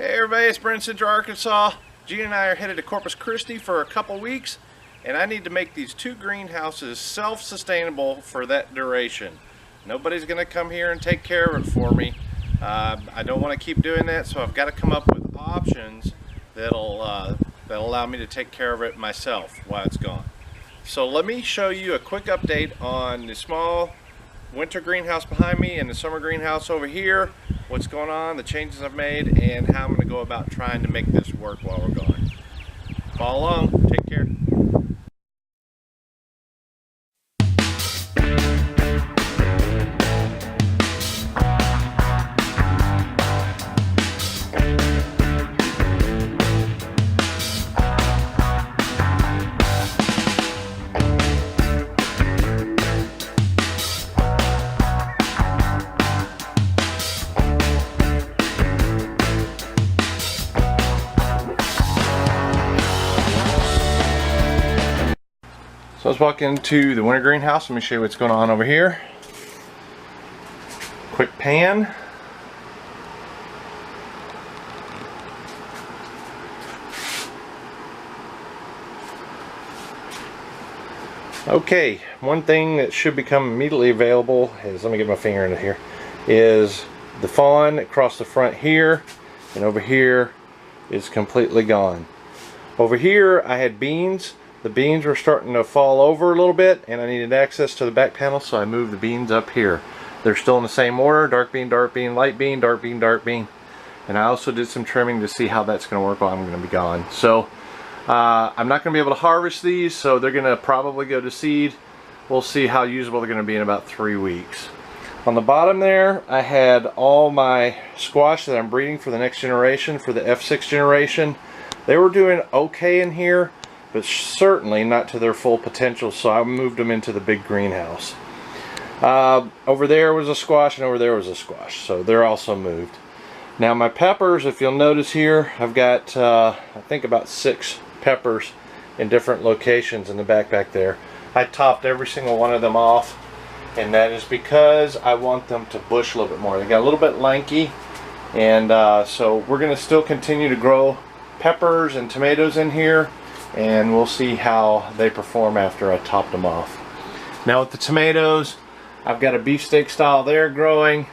Hey everybody, it's Brent, Arkansas. Gene and I are headed to Corpus Christi for a couple weeks, and I need to make these two greenhouses self-sustainable for that duration. Nobody's going to come here and take care of it for me. I don't want to keep doing that, so I've got to come up with options that'll allow me to take care of it myself while it's gone. So let me show you a quick update on the small winter greenhouse behind me and the summer greenhouse over here, what's going on, the changes I've made, and how I'm going to go about trying to make this work while we're gone. Follow along, take care. So let's walk into the winter greenhouse. Let me show you what's going on over here. Quick pan. Okay, one thing that should become immediately available is, let me get my finger into here, is the fawn across the front here, and over here is completely gone. Over here I had beans. The beans were starting to fall over a little bit, and I needed access to the back panel, so I moved the beans up here. They're still in the same order: dark bean, light bean, dark bean, dark bean. And I also did some trimming to see how that's going to work while I'm going to be gone. So I'm not going to be able to harvest these, so they're going to probably go to seed. We'll see how usable they're going to be in about 3 weeks. On the bottom there, I had all my squash that I'm breeding for the next generation, for the F6 generation. They were doing okay in here, but certainly not to their full potential, so I moved them into the big greenhouse. Over there was a squash, and over there was a squash, so they're also moved. Now my peppers, if you'll notice here, I've got I think about 6 peppers in different locations in the back there. I topped every single one of them off, and that is because I want them to bush a little bit more. They got a little bit lanky, and so we're going to still continue to grow peppers and tomatoes in here, and we'll see how they perform after I topped them off. Now with the tomatoes, I've got a beefsteak style there growing,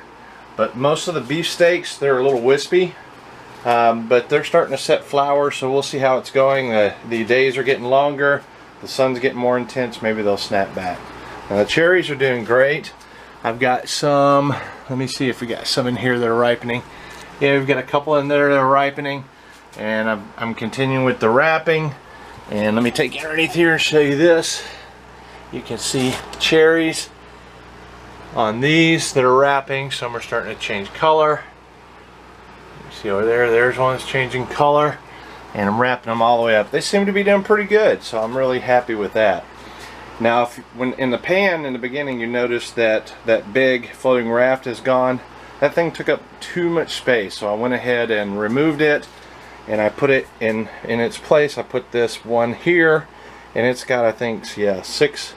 but most of the beefsteaks, they're a little wispy, but they're starting to set flowers, so we'll see how it's going. The days are getting longer, the sun's getting more intense, maybe they'll snap back. Now the cherries are doing great. I've got some, let me see if we got some in here that are ripening. Yeah, we've got a couple in there that are ripening, and I'm continuing with the wrapping. And let me take you underneath here and show you this. You can see cherries on these that are wrapping. Some are starting to change color. You see over there, there's one that's changing color. And I'm wrapping them all the way up. They seem to be doing pretty good, so I'm really happy with that. Now, when in the pan in the beginning you notice that that big floating raft is gone, that thing took up too much space. So I went ahead and removed it, and I put it in its place. I put this one here, and it's got, I think, yeah, 6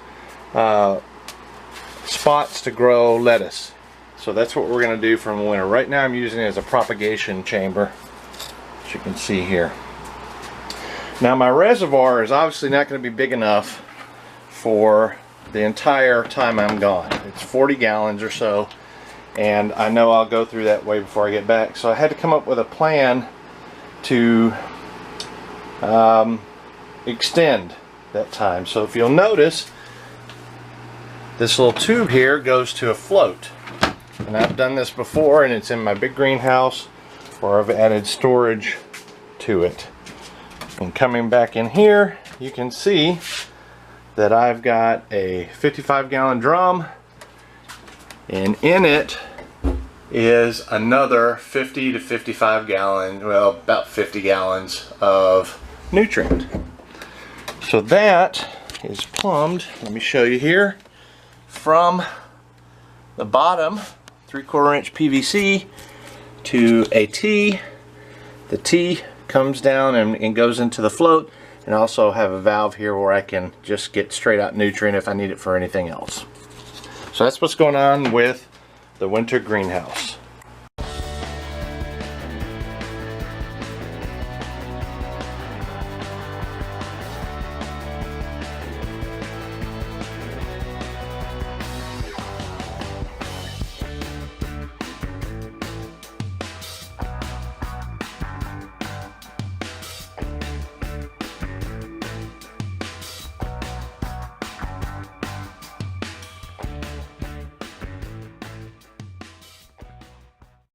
spots to grow lettuce. So that's what we're going to do from the winter. Right now I'm using it as a propagation chamber, as you can see here. Now my reservoir is obviously not going to be big enough for the entire time I'm gone. It's 40 gallons or so, and I know I'll go through that way before I get back. So I had to come up with a plan to extend that time. So if you'll notice, this little tube here goes to a float, and I've done this before, and it's in my big greenhouse where I've added storage to it. And coming back in here, you can see that I've got a 55-gallon drum, and in it is another 50 to 55 gallons, well, about 50 gallons of nutrient. So that is plumbed, let me show you here, from the bottom 3/4 inch PVC to a T. The T comes down and goes into the float, and I also have a valve here where I can just get straight out nutrient if I need it for anything else. So that's what's going on with the winter greenhouse.